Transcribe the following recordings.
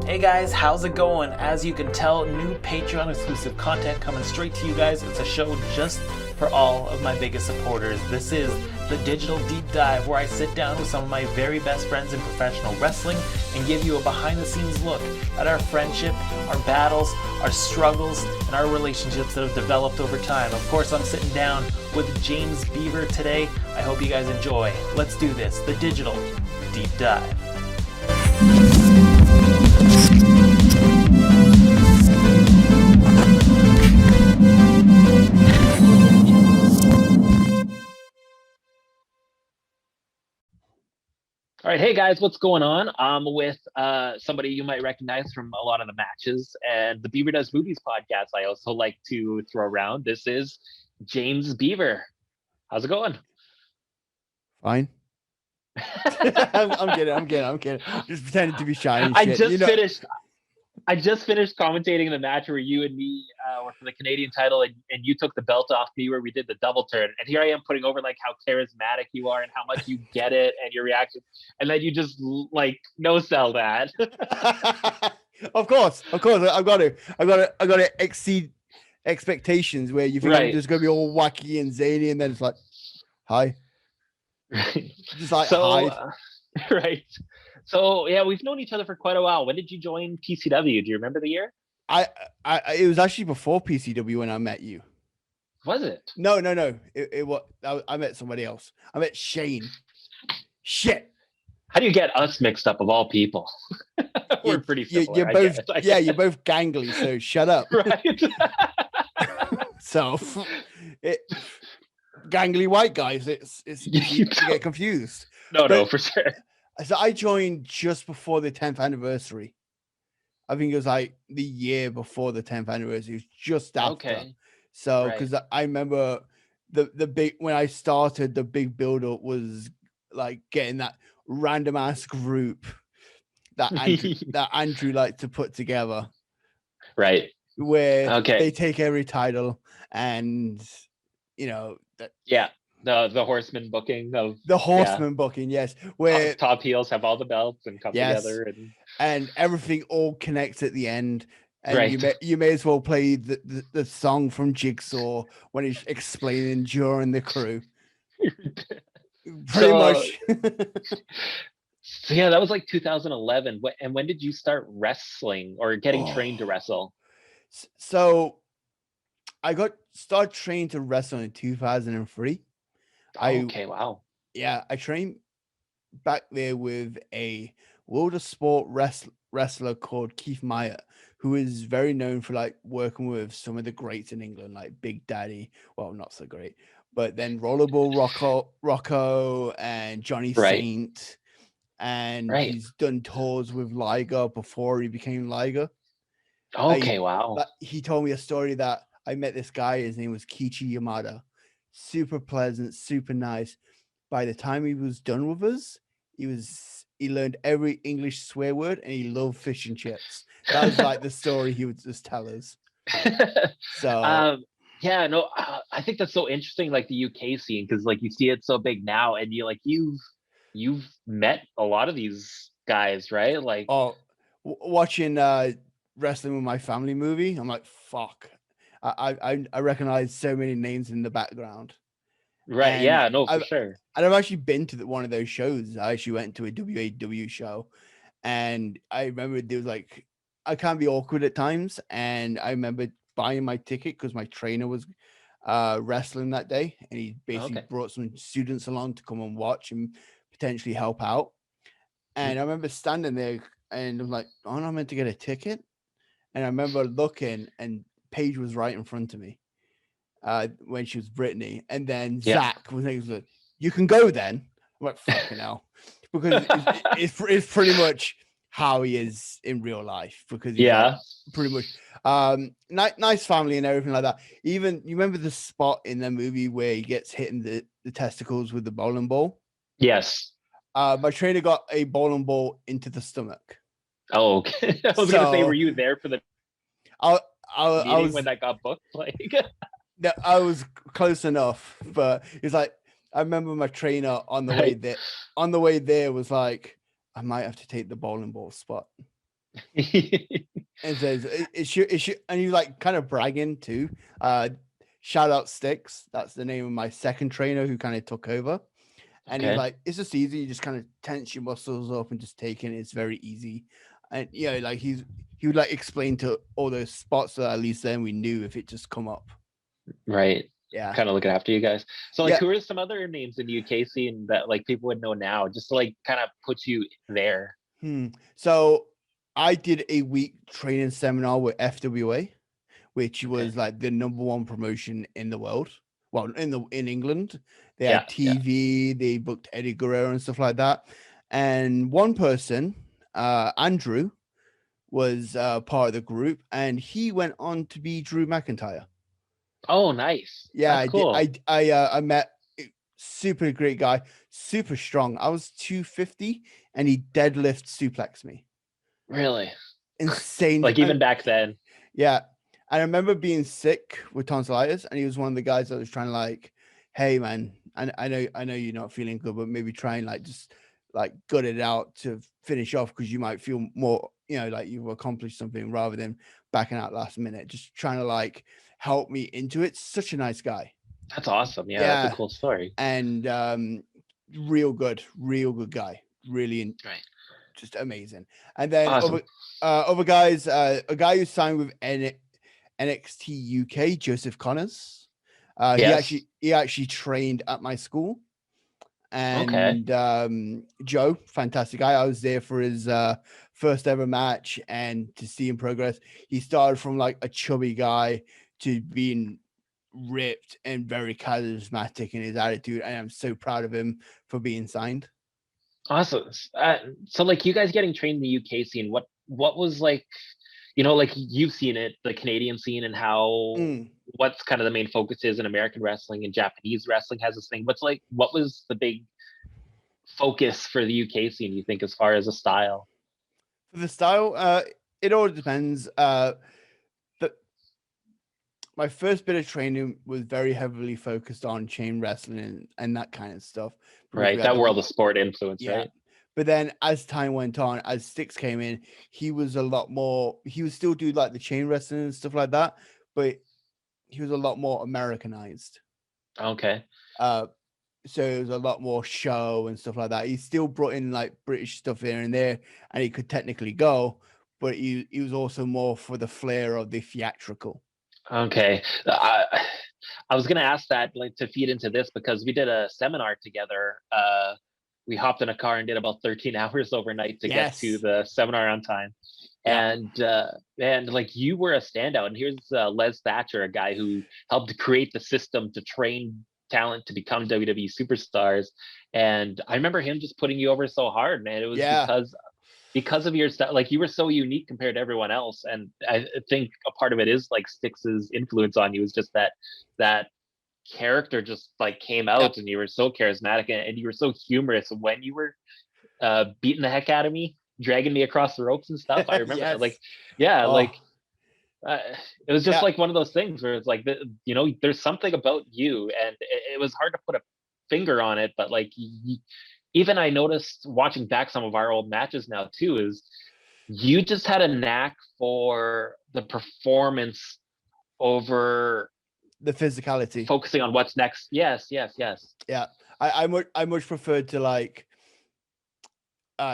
Hey guys, how's it going? As you can tell, new Patreon exclusive content coming straight to you guys. It's a show just for all of my biggest supporters. This is the Digital Deep Dive, where I sit down with some of my very best friends in professional wrestling and give you a behind the scenes look at our friendship, our battles, our struggles, and our relationships that have developed over time. Of course, I'm sitting down with James Beaver today. I hope you guys enjoy. Let's do this, the Digital Deep Dive. All right, hey guys, what's going on? I'm with somebody you might recognize from a lot of the matches and the Beaver Does Movies podcast. I also like to throw around. This is James Beaver. How's it going? Fine. I'm kidding. Just pretending to be shy and shit. I just finished commentating the match where you and me were for the Canadian title, and you took the belt off me where we did the double turn. And here I am putting over like how charismatic you are and how much you get it and your reaction, and then you just like no sell that. Of course. I've got to exceed expectations where you think I'm just gonna be all wacky and zany, and then it's like, hi. Just like hi. Right. So yeah, we've known each other for quite a while. When did you join PCW? Do you remember the year? It was actually before PCW when I met you. Was it? No. It was. I met somebody else. I met Shane. Shit. How do you get us mixed up of all people? We're pretty similar. You're both. You're both gangly. So shut up. Right. So, gangly white guys. It's you get confused. No, for sure. So I joined just before the 10th anniversary. I think it was like the year before the 10th anniversary. It was just after. Okay. So because I remember the big when I started, the big build up was like getting that random ass group that Andrew liked to put together. Right. Where they take every title and the Horseman booking of booking, yes, where top heels have all the belts and come together and everything all connects at the end. And you may as well play the song from Jigsaw when he's explaining during the crew. Pretty much. So yeah, that was like 2011. And when did you start wrestling or getting trained to wrestle? So I started trained to wrestle in 2003. Okay, wow. Yeah, I trained back there with a World of Sport wrestler called Keith Meyer, who is very known for like working with some of the greats in England, like Big Daddy. Well, not so great, but then Rollerball Rocco and Johnny Saint. And he's done tours with Liger before he became Liger. Okay, wow. He told me a story that I met this guy. His name was Kichi Yamada. Super pleasant, super nice. By the time he was done with us, he learned every English swear word and he loved fish and chips. That was like the story he would just tell us. So I think that's so interesting, like the UK scene, because like you see it so big now, and you've met a lot of these guys, right? Like watching Wrestling with My Family movie, I'm like, fuck. I recognize so many names in the background. Right. For sure. And I've actually been to one of those shows. I actually went to a WAW show, and I remember there was like, I can be awkward at times, and I remember buying my ticket because my trainer was wrestling that day, and he basically brought some students along to come and watch and potentially help out. And I remember standing there, and I'm like, "Oh, I'm meant to get a ticket," and I remember looking, and Paige was right in front of me when she was Brittany, and then Zach was like, "You can go then." I'm like, "Fucking hell," because it's pretty much how he is in real life. Because pretty much nice family and everything like that. Even you remember the spot in the movie where he gets hit in the testicles with the bowling ball? Yes. My trainer got a bowling ball into the stomach. Oh, okay. I was gonna say, were you there for the I was when that got booked? Like, I was close enough, but it's like I remember my trainer on the way there. On the way there was like, I might have to take the bowling ball spot. and says and you like kind of bragging too. Shout out Sticks. That's the name of my second trainer who kind of took over. And he's Okay. like, it's just easy. You just kind of tense your muscles up and just take it. It's very easy. And like he would like explain to all those spots that at least then we knew if it just come up. Right. Yeah. Kind of looking after you guys. So like Yeah. who are some other names in the UK scene that like people would know now, just to like kind of put you there? So I did a week training seminar with FWA, which was like the #1 promotion in the world. Well, in England, they had TV, they booked Eddie Guerrero and stuff like that. And one person, Andrew, was part of the group, and he went on to be Drew McIntyre. Oh, nice. Yeah, That's cool. I met super great guy, super strong. I was 250, and he deadlift suplexed me. Really? Insane. Like even back then. Yeah. I remember being sick with tonsillitis, and he was one of the guys that was trying to like, hey man, I know you're not feeling good, but maybe try and like just like gut it out to finish off because you might feel more, like you've accomplished something rather than backing out last minute. Just trying to like help me into it. Such a nice guy. That's awesome. Yeah, that's a cool story. And real good guy. Really just amazing. And then awesome. other guys, a guy who signed with NXT UK, Joseph Connors. He actually trained at my school. And Joe, fantastic guy. I was there for his first ever match, and to see him progress, he started from like a chubby guy to being ripped and very charismatic in his attitude. And I'm so proud of him for being signed. Awesome. So like you guys getting trained in the UK scene, what was like, like you've seen it, the Canadian scene, and how what's kind of the main focus is in American wrestling, and Japanese wrestling has this thing. What was the big focus for the UK scene, you think, as far as a style? For the style, it all depends. My first bit of training was very heavily focused on chain wrestling and that kind of stuff. Right, that world of sport influence, right? But then as time went on, as Sticks came in, he was a lot more, he would still do like the chain wrestling and stuff like that, but he was a lot more Americanized. Okay. So it was a lot more show and stuff like that. He still brought in like British stuff here and there, and he could technically go, but he was also more for the flair of the theatrical. Okay. I was going to ask that like to feed into this because we did a seminar together. We hopped in a car and did about 13 hours overnight to get to the seminar on time. And like you were a standout. And here's Les Thatcher, a guy who helped create the system to train talent to become WWE superstars. And I remember him just putting you over so hard, man. It was because of your stuff. Like you were so unique compared to everyone else. And I think a part of it is like Styx's influence on you is just that character just like came out and you were so charismatic and you were so humorous when you were beating the heck out of me, dragging me across the ropes and stuff. I remember it was just like one of those things where it's like, there's something about you, and it was hard to put a finger on it, but like even I noticed watching back some of our old matches now too, is you just had a knack for the performance over the physicality, focusing on what's next. Yes. Yeah. I much prefer to like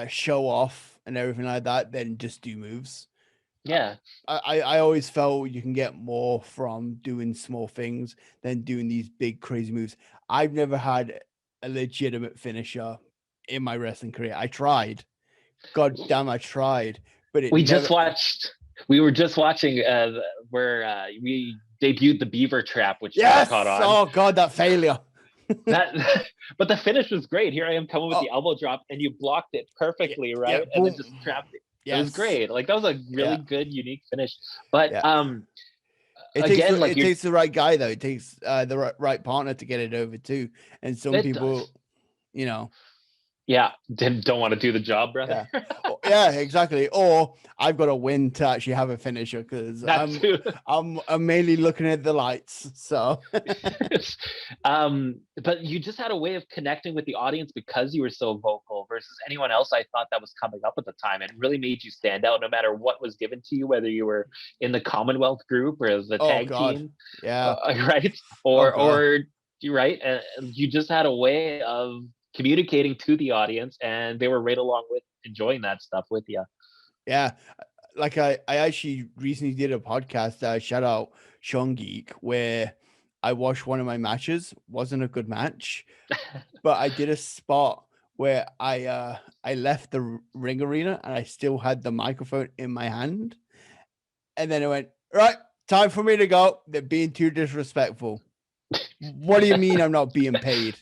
show off and everything like that than just do moves. Yeah. I always felt you can get more from doing small things than doing these big crazy moves. I've never had a legitimate finisher in my wrestling career. I tried. God damn, I tried. But we were just watching where we debuted the Beaver trap, which caught on. Oh God, that failure. But the finish was great. Here I am coming with the elbow drop, and you blocked it perfectly, right? And then just trapped it. Yes. It was great. Like that was a really good, unique finish. But it takes the right guy though. It takes the right partner to get it over too. And some people, Yeah, don't want to do the job, brother. Yeah. Yeah, exactly. Or I've got to win to actually have a finisher because That too. I'm mainly looking at the lights. So But you just had a way of connecting with the audience because you were so vocal versus anyone else I thought that was coming up at the time. It really made you stand out no matter what was given to you, whether you were in the Commonwealth group or the oh tag God. team, Yeah. right? Oh God. Or you're right, and you just had a way of communicating to the audience, and they were right along with enjoying that stuff with you. Yeah. Like I actually recently did a podcast, shout out Sean Geek, where I watched one of my matches. Wasn't a good match, but I did a spot where I left the ring arena and I still had the microphone in my hand. And then I went, right, time for me to go. They're being too disrespectful. What do you mean I'm not being paid?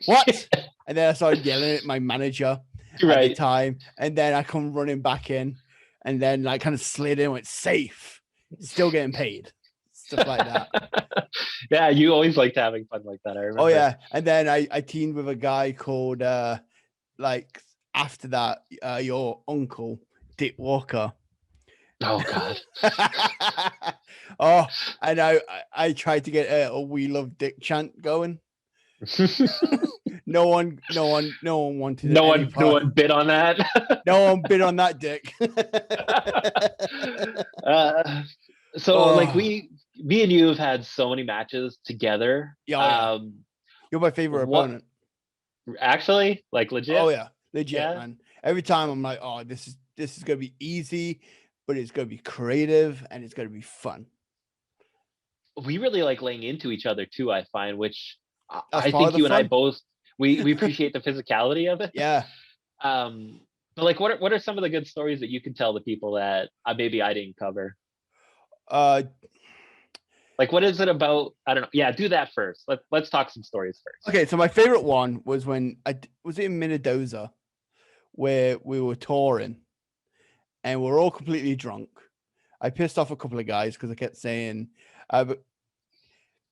What? And then I started yelling at my manager at the time. And then I come running back in and then like kind of slid in and went, safe, still getting paid. Stuff like that. Yeah, you always liked having fun like that. I remember. Oh yeah. And then I teamed with a guy called like after that, your uncle, Dick Walker. Oh God. Oh, and I tried to get a "We Love Dick" chant going. No one wanted. No one bid on that. No one bid on that, Dick. Like me and you have had so many matches together. Yeah, you're my favorite opponent. Actually, like legit. Oh yeah, legit, man. Every time I'm like, oh, this is gonna be easy, but it's gonna be creative and it's gonna be fun. We really like laying into each other too, I find, which I think you and I both we appreciate the physicality of it. Yeah. But like, what are some of the good stories that you can tell the people that maybe I didn't cover? Like, what is it about? I don't know. Yeah, do that first. Let's talk some stories first. Okay, so my favorite one was when was in Minnedosa, where we were touring, and we're all completely drunk. I pissed off a couple of guys because I kept saying,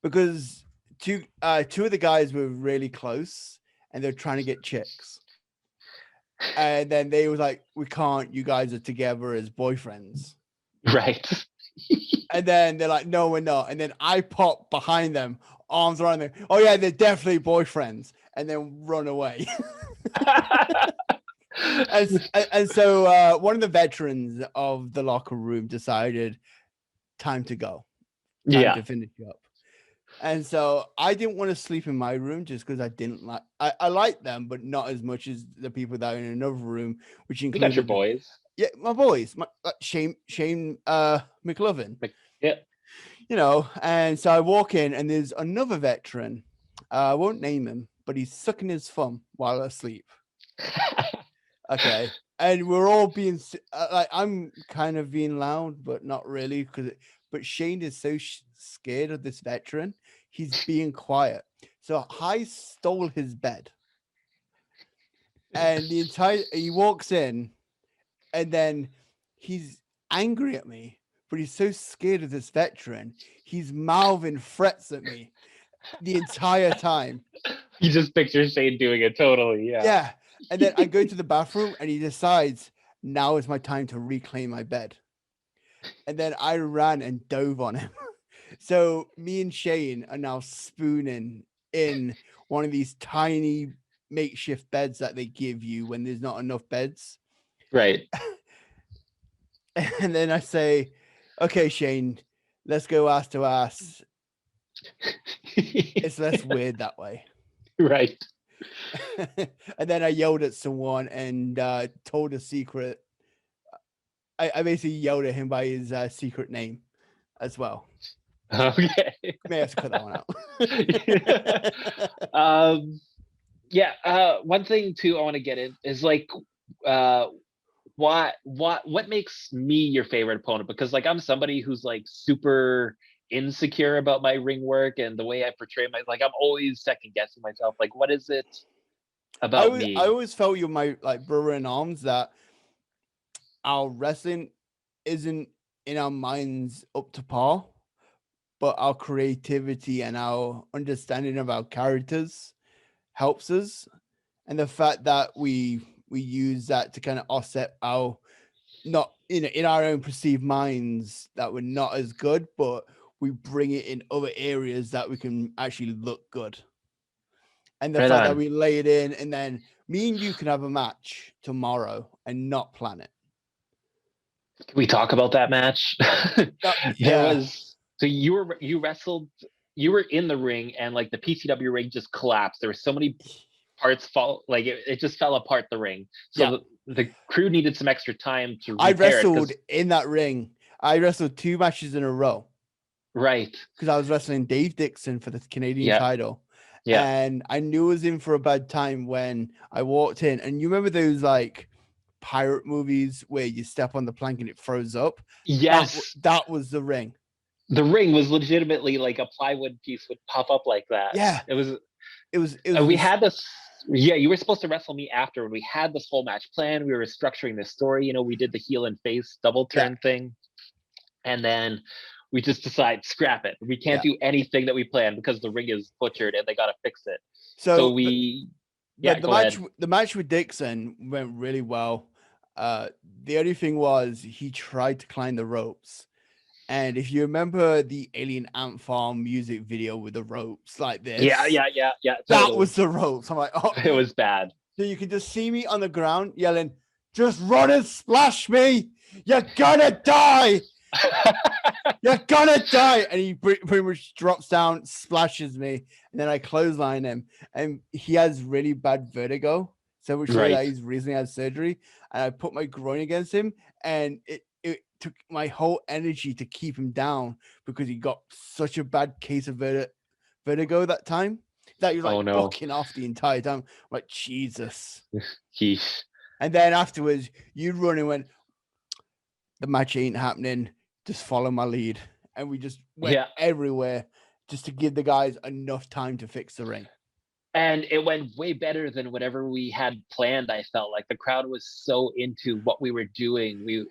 because two of the guys were really close and they're trying to get chicks, and then they was like, "We can't. You guys are together as boyfriends." Right. And then they're like, "No, we're not." And then I pop behind them, arms around them. "Oh yeah, they're definitely boyfriends," and then run away. and so one of the veterans of the locker room decided, time to go, time to finish up. And so I didn't want to sleep in my room just because I didn't like. I like them, but not as much as the people that are in another room, which includes your boys. Yeah, my boys, Shane McLovin. Yeah. You know, and so I walk in and there's another veteran. I won't name him, but he's sucking his thumb while asleep. Okay. And we're all being like, I'm kind of being loud, but not really, but Shane is so scared of this veteran. He's being quiet. So I stole his bed. And he walks in and then he's angry at me, but he's so scared of this veteran. He's mouthing threats at me the entire time. You just picture Shane doing it totally. Yeah. Yeah. And then I go to the bathroom and he decides now is my time to reclaim my bed. And then I ran and dove on him. So me and Shane are now spooning in one of these tiny makeshift beds that they give you when there's not enough beds. Right. And then I say, okay, Shane, let's go ass to ass. It's less weird that way. Right. And then I yelled at someone and told a secret. I basically yelled at him by his secret name as well. Okay. May have to cut that one out. One thing too I want to get in is like what makes me your favorite opponent? Because like I'm somebody who's like super insecure about my ring work and the way I portray I'm always second guessing myself. Like, what is it about me? I always felt you're my like brother in arms, that our wrestling isn't in our minds up to par, but our creativity and our understanding of our characters helps us. And the fact that we use that to kind of offset our not in our own perceived minds that we're not as good, but we bring it in other areas that we can actually look good. And the Right fact that on. we lay it in, and then me and you can have a match tomorrow and not plan it. Can we talk about that match? There Yeah. was so you wrestled, you were in the ring, and like the PCW ring just collapsed. There were so many parts fall, like it just fell apart, the ring. So Yeah. the crew needed some extra time to I repair it. wrestled in that ring. I wrestled 2 matches in a row Right. because I was wrestling Dave Dixon for the Canadian Yeah. title. Yeah. And I knew I was in for a bad time when I walked in. And you remember those like pirate movies where you step on the plank and it froze up? Yes. That was the ring. The ring was legitimately like a plywood piece would pop up like that. Yeah. It was. We We had this. Yeah, you were supposed to wrestle me after. We had this whole match plan. We were structuring this story. We did the heel and face double turn thing, and then we just decide scrap it. We can't do anything that we planned because the ring is butchered and they got to fix it. So we. The match with Dixon went really well. The only thing was he tried to climb the ropes. And if you remember the Alien Ant Farm music video with the ropes like this, yeah, that totally. was the ropes. I'm like, oh, it was bad. So you can just see me on the ground yelling, "Just run and splash me! You're gonna die! You're gonna die!" And he pretty much drops down, splashes me, and then I clothesline him. And he has really bad vertigo, so much so that he's recently had surgery. And I put my groin against him, and it took my whole energy to keep him down because he got such a bad case of vertigo that time that he was like fucking off the entire time. I'm like, Jesus. And then afterwards, you run and went, "The match ain't happening. Just follow my lead." And we just went everywhere just to give the guys enough time to fix the ring. And it went way better than whatever we had planned. I felt like the crowd was so into what we were doing.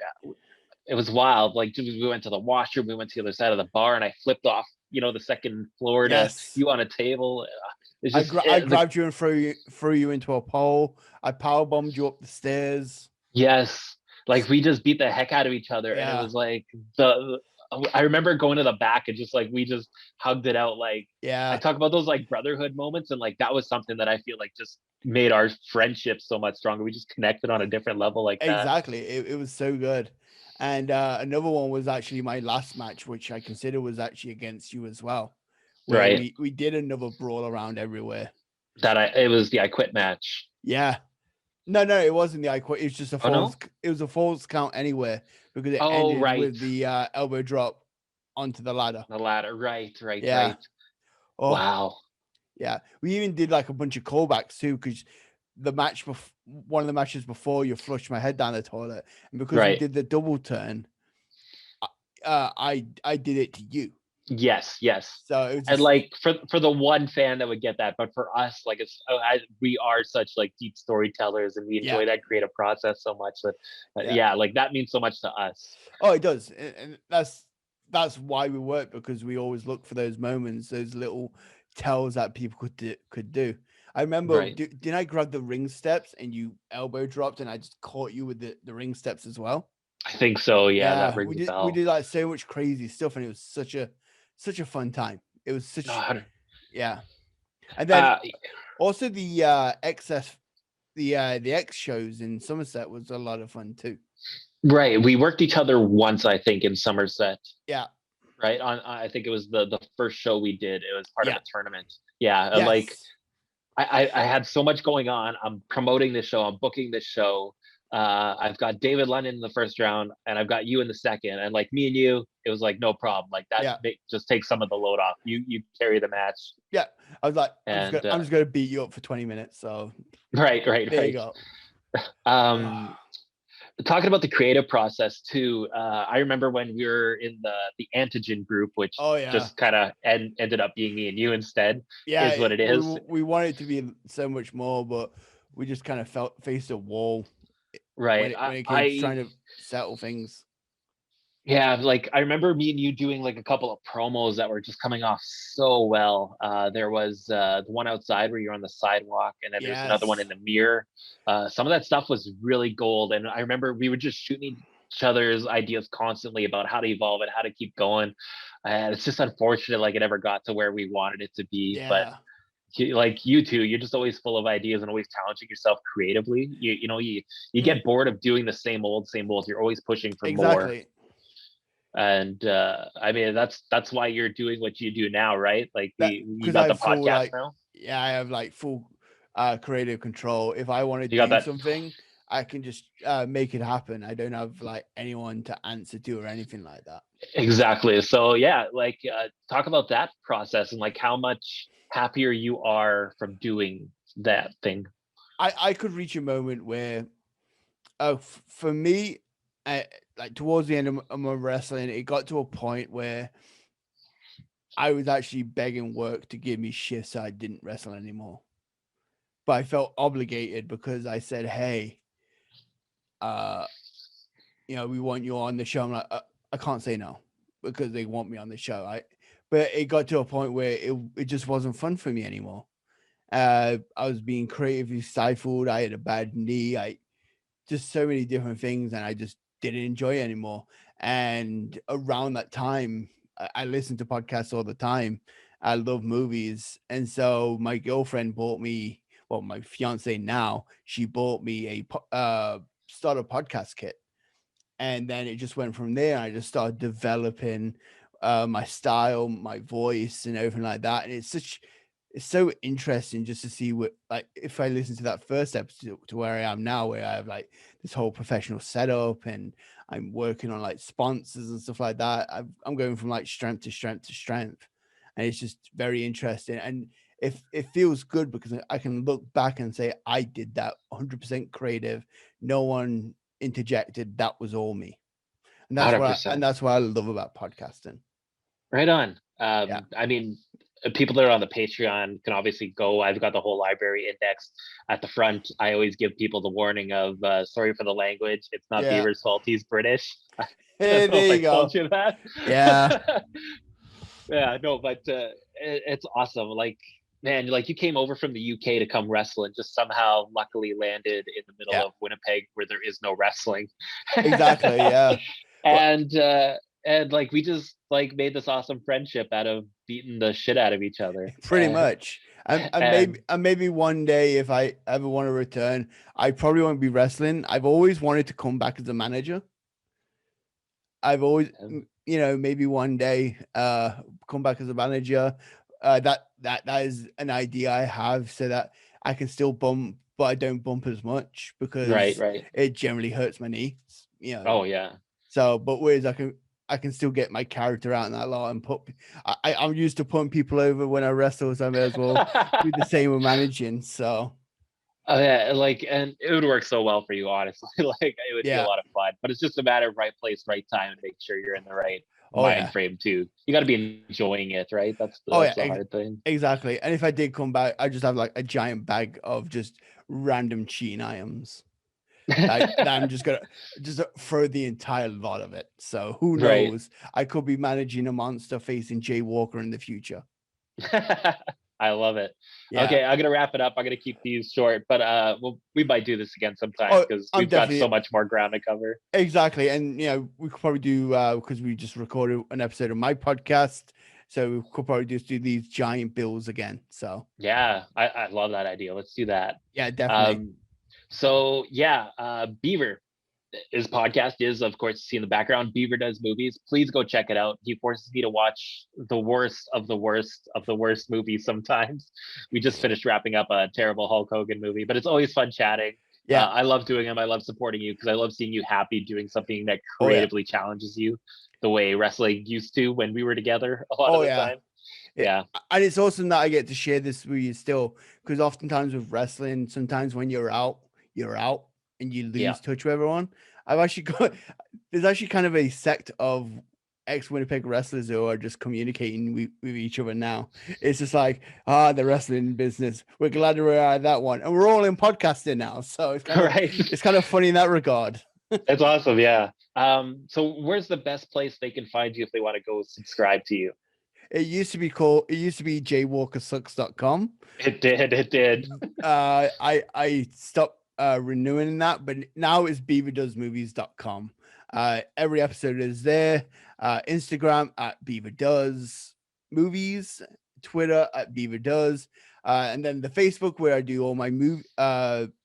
It was wild. Like we went to the washroom, we went to the other side of the bar, and I flipped off, the second floor to you on a table. I grabbed you and threw you into a pole. I power bombed you up the stairs. Yes, like we just beat the heck out of each other, and it was like I remember going to the back and just like we just hugged it out. Like I talk about those like brotherhood moments, and like that was something that I feel like just made our friendship so much stronger. We just connected on a different level like that. Exactly. It was so good. And another one was actually my last match, which I consider was actually against you as well. Where we did another brawl around everywhere. It was the I Quit match. Yeah. No, it wasn't the I Quit. It was just a false. It was a false count anywhere because it ended with the elbow drop onto the ladder. Right. Oh, wow. Yeah, we even did like a bunch of callbacks too because one of the matches before you flushed my head down the toilet, and because we did the double turn, I did it to you. Yes. So it was and like for the one fan that would get that, but for us, like we are such like deep storytellers, and we enjoy that creative process so much that like that means so much to us. Oh, it does, and that's why we work, because we always look for those moments, those little tells that people could do. I remember, did I grab the ring steps and you elbow dropped, and I just caught you with the ring steps as well? I think so. Yeah, that rings a bell. We did like so much crazy stuff, and it was such a fun time. It was such and then also the X shows in Somerset was a lot of fun too. Right, we worked each other once, I think, in Somerset. Yeah. Right on. I think it was the first show we did. It was part of a tournament. Yeah, like I had so much going on. I'm promoting this show. I'm booking this show. I've got David Lennon in the first round, and I've got you in the second. And like me and you, it was like no problem. Like that just takes some of the load off. You carry the match. Yeah, I was like, I'm just gonna beat you up for 20 minutes. So right. There you go. Talking about the creative process too, I remember when we were in the antigen group, which just kind of ended up being me and you instead. Yeah, is what it is. We wanted it to be so much more, but we just kind of faced a wall. Right. When it came to trying to settle things. Yeah, like I remember me and you doing like a couple of promos that were just coming off so well. There was the one outside where you're on the sidewalk, and then there's another one Yes. in the mirror. Some of that stuff was really gold, and I remember we were just shooting each other's ideas constantly about how to evolve it, how to keep going. And it's just unfortunate, like it ever got to where we wanted it to be. But Yeah. like you two, you're just always full of ideas and always challenging yourself creatively. You Mm, get bored of doing the same old, same old. You're always pushing for more. exactly. And I mean, that's why you're doing what you do now, right? Like That you because got I the feel podcast like, now. yeah, I have like full creative control. If I want to You got do that. something, I can just make it happen. I don't have like anyone to answer to or anything like that. Exactly. So yeah, like talk about that process and like how much happier you are from doing that thing. I could reach a moment where, for me, like towards the end of my wrestling, it got to a point where I was actually begging work to give me shifts so I didn't wrestle anymore. But I felt obligated because I said, "Hey, uh, we want you on the show." I'm like, I can't say no because they want me on the show. But it got to a point where it just wasn't fun for me anymore. I was being creatively stifled. I had a bad knee. I just so many different things, and I just didn't enjoy it anymore. And around that time, I listened to podcasts all the time. I love movies, and so my girlfriend bought me, well, my fiance now, she bought me a starter podcast kit, and then it just went from there. I just started developing my style, my voice, and everything like that. And it's so interesting just to see what, like, if I listen to that first episode to where I am now, where I have like this whole professional setup and I'm working on like sponsors and stuff like that. I'm going from like strength to strength to strength, and it's just very interesting. And if it feels good because I can look back and say I did that 100% creative. No one interjected. That was all me, and that's what 100%. I love about podcasting. Right on. Yeah. I mean, people that are on the Patreon can obviously go. I've got the whole library indexed at the front. I always give people the warning of sorry for the language. It's not Yeah. Beaver's fault. He's British. I Hey, don't know if there I you told go. you that. Yeah. Yeah, no, but it's awesome. Like, man, like you came over from the UK to come wrestle and just somehow luckily landed in the middle Yeah. of Winnipeg where there is no wrestling. Exactly. Yeah. Well, and like we just like made this awesome friendship out of beating the shit out of each other. pretty much. And And maybe one day, if I ever want to return, I probably won't be wrestling. I've always wanted to come back as a manager. I've always, maybe one day, come back as a manager. That is an idea I have, so that I can still bump, but I don't bump as much right, because right. it generally hurts my knees. Oh yeah. So, but whereas I can still get my character out in that lot and I'm used to putting people over when I wrestle, so I may as well do the same with managing. So Oh yeah, like, and it would work so well for you, honestly. Like, it would be a yeah. lot of fun. But it's just a matter of right place, right time, and make sure you're in the right Oh mind yeah. frame too. You got to be enjoying it, right? Oh yeah. That's the hard thing. Exactly. And if I did come back, I just have like a giant bag of just random cheating items. That I'm just gonna just throw the entire lot of it. So who Right. knows? I could be managing a monster facing Jay Walker in the future. I love it. Yeah. Okay, I'm gonna wrap it up. I'm gonna keep these short, but we might do this again sometime Oh, because I'm we've got so definitely much more ground to cover. exactly. And we could probably do because we just recorded an episode of my podcast. So we could probably just do these giant bills again. So Yeah, I love that idea. Let's do that. yeah, definitely. So yeah, Beaver, his podcast is, of course, see in the background. Beaver does movies. Please go check it out. He forces me to watch the worst of the worst of the worst movies sometimes. We just finished wrapping up a terrible Hulk Hogan movie, but it's always fun chatting. Yeah. I love doing them. I love supporting you because I love seeing you happy doing something that Oh, yeah. creatively challenges you the way wrestling used to when we were together a lot Oh, of the yeah. time. Yeah. And it's awesome that I get to share this with you still, because oftentimes with wrestling, sometimes when you're out and you lose Yeah. touch with everyone. There's actually kind of a sect of ex-Winnipeg wrestlers who are just communicating with each other now. It's just like, the wrestling business. We're glad we're out of that one. And we're all in podcasting now. So it's kind of, Right. it's kind of funny in that regard. It's awesome. Yeah. So where's the best place they can find you if they want to go subscribe to you? It used to be jaywalkersucks.com. It did. I stopped renewing that, but now it's beaverdoesmovies.com. Every episode is there. Instagram at Beaver Does Movies, Twitter at Beaver Does, and then the Facebook where I do all my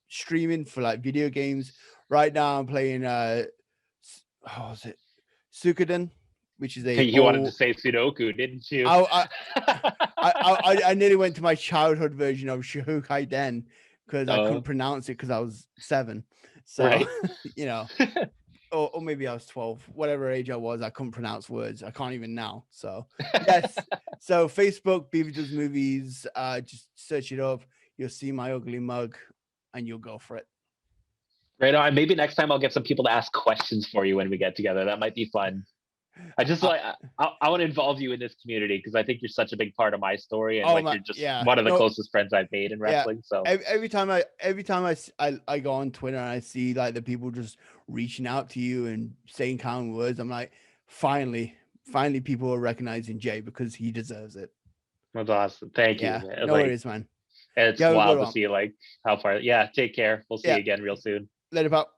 streaming for like video games. Right now I'm playing how was it? Suikoden, which is a You wanted to say Sudoku, didn't you? I nearly went to my childhood version of Shohokai Den because I couldn't pronounce it because I was 7. So, right. you know, or maybe I was 12, whatever age I was, I couldn't pronounce words. I can't even now. So, yes. So, Facebook, Beaver Does Movies, just search it up. You'll see my ugly mug and you'll go for it. Right on. Maybe next time I'll get some people to ask questions for you when we get together. That might be fun. I just I want to involve you in this community because I think you're such a big part of my story, and you're just one of the closest friends I've made in wrestling. So every time I go on Twitter and I see like the people just reaching out to you and saying kind words, I'm like, finally people are recognizing Jay because he deserves it. That's awesome. Thank you. No worries, man. It's wild to see like how far. Yeah, take care. We'll see you again real soon. Later, pal.